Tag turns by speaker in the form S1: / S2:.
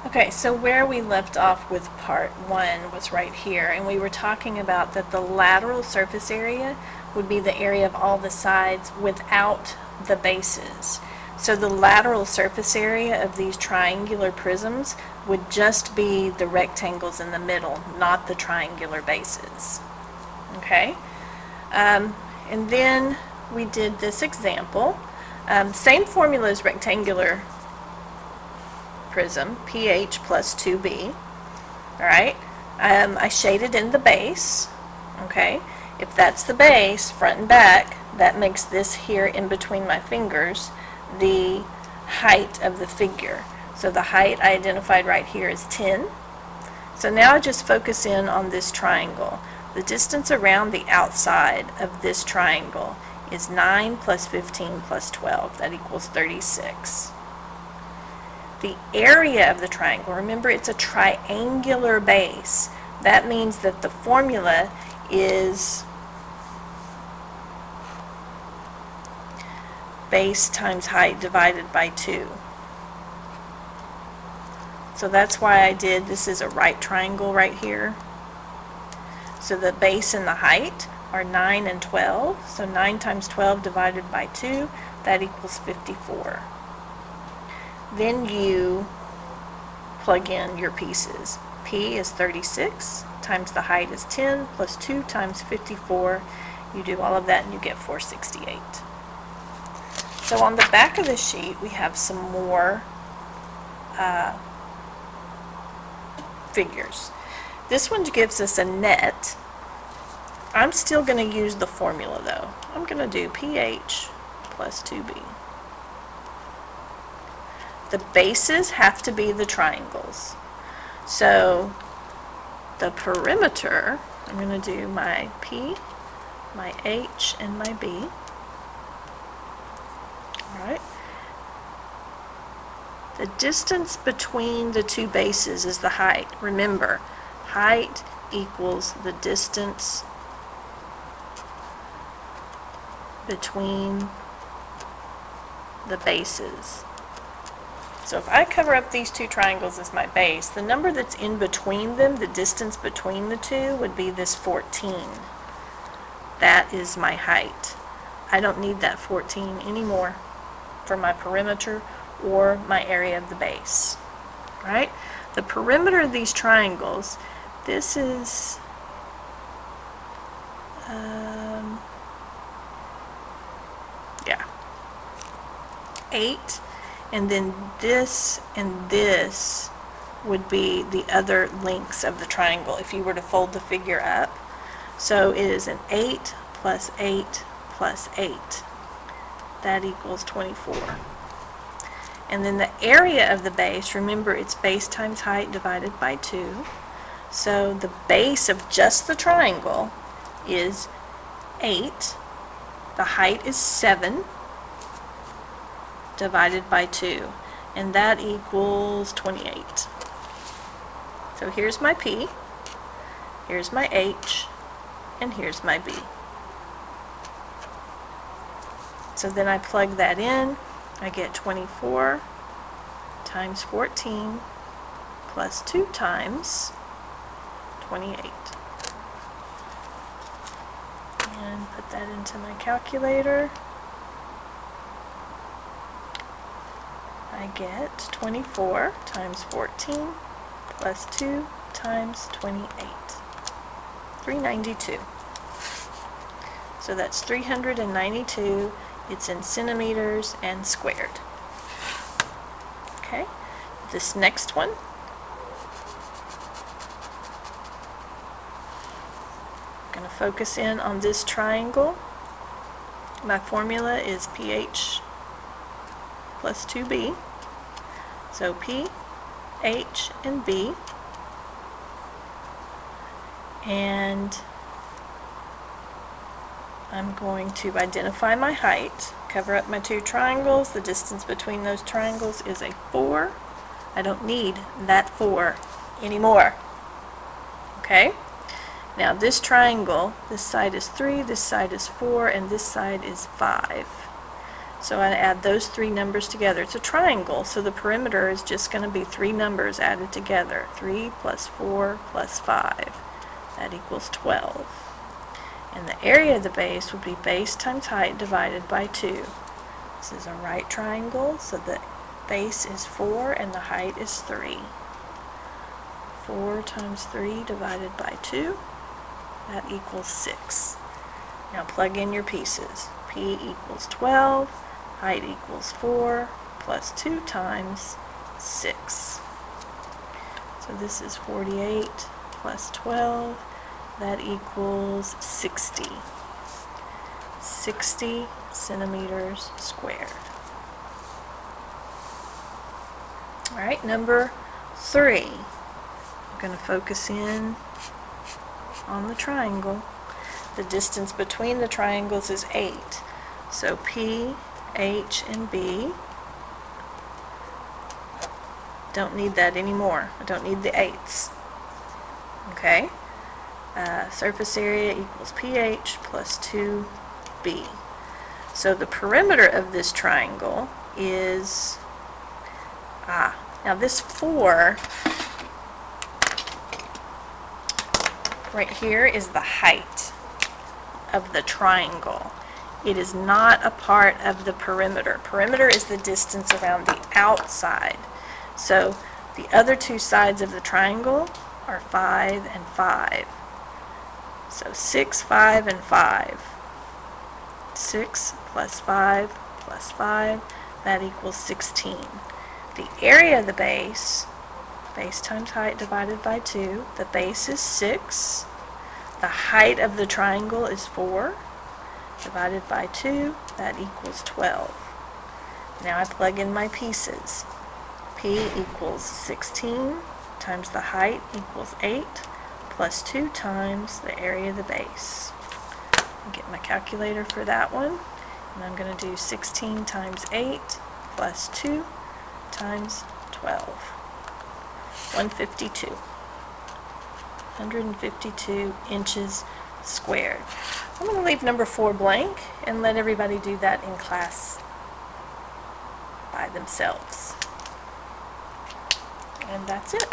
S1: Okay, so where we left off with part 1 was right here, and we were talking about that the lateral surface area would be the area of all the sides without the bases. So the lateral surface area of these triangular prisms would just be the rectangles in the middle, not the triangular bases. Okay? And then we did this example. Same formula as rectangular prism, pH plus 2b. Alright, I shaded in the base. Okay, if that's the base, front and back, that makes this here in between my fingers the height of the figure. So the height I identified right here is 10. So now I just focus in on this triangle. The distance around the outside of this triangle is 9 plus 15 plus 12. That equals 36. The area of the triangle, remember it's a triangular base. That means that the formula is base times height divided by 2. So that's why I did, this is a right triangle right here. So the base and the height are 9 and 12. So 9 times 12 divided by 2, that equals 54. Then you plug in your pieces. P is 36 times the height is 10 plus 2 times 54. You do all of that and you get 468. So on the back of the sheet we have some more figures. This one gives us a net. I'm still going to use the formula though. I'm going to do pH plus 2b. The bases have to be the triangles. So the perimeter, I'm going to do my P, my H, and my B. Alright. The distance between the two bases is the height. Remember, height equals the distance between the bases. So if I cover up these two triangles as my base, the number that's in between them, the distance between the two, would be this 14. That is my height. I don't need that 14 anymore for my perimeter or my area of the base. Right? The perimeter of these triangles, this is 8. And then this and this would be the other lengths of the triangle if you were to fold the figure up. So it is an 8 plus 8 plus 8. That equals 24. And then the area of the base, remember it's base times height divided by 2. So the base of just the triangle is 8. The height is 7. Divided by 2, and that equals 28. So here's my P, here's my H, and here's my B. So then I plug that in, I get 24 times 14 plus 2 times 28. And put that into my calculator. I get 24 times 14 plus 2 times 28. 392. So that's 392. It's in centimeters and squared. Okay. This next one. I'm going to focus in on this triangle. My formula is pH plus 2b. So P, H, and B. And I'm going to identify my height, cover up my two triangles. The distance between those triangles is a 4. I don't need that 4 anymore. Okay? Now this triangle, this side is 3, this side is 4, and this side is 5. So I add those three numbers together. It's a triangle, so the perimeter is just going to be three numbers added together. 3 plus 4 plus 5. That equals 12. And the area of the base would be base times height divided by 2. This is a right triangle, so the base is 4 and the height is 3. 4 times 3 divided by 2, that equals 6. Now plug in your pieces. P equals 12, height equals 4, plus 2 times 6. So this is 48 plus 12, that equals 60. 60 centimeters squared. All right, number 3. I'm going to focus in on the triangle. The distance between the triangles is 8. So P, H, and B. Don't need that anymore. I don't need the 8s. Okay? Surface area equals PH plus 2B. So the perimeter of this triangle is, now this 4 right here is the height of the triangle. It is not a part of the perimeter. Perimeter is the distance around the outside. So the other two sides of the triangle are 5 and 5. So 6, 5, and 5. 6 plus 5 plus 5, that equals 16. The area of the base times height divided by 2. The base is 6. The height of the triangle is 4. Divided by 2, that equals 12. Now I plug in my pieces. P equals 16 times the height equals 8 plus 2 times the area of the base. I'll get my calculator for that one. And I'm going to do 16 times 8 plus 2 times 12. 152. 152 inches squared. I'm going to leave number 4 blank and let everybody do that in class by themselves. And that's it.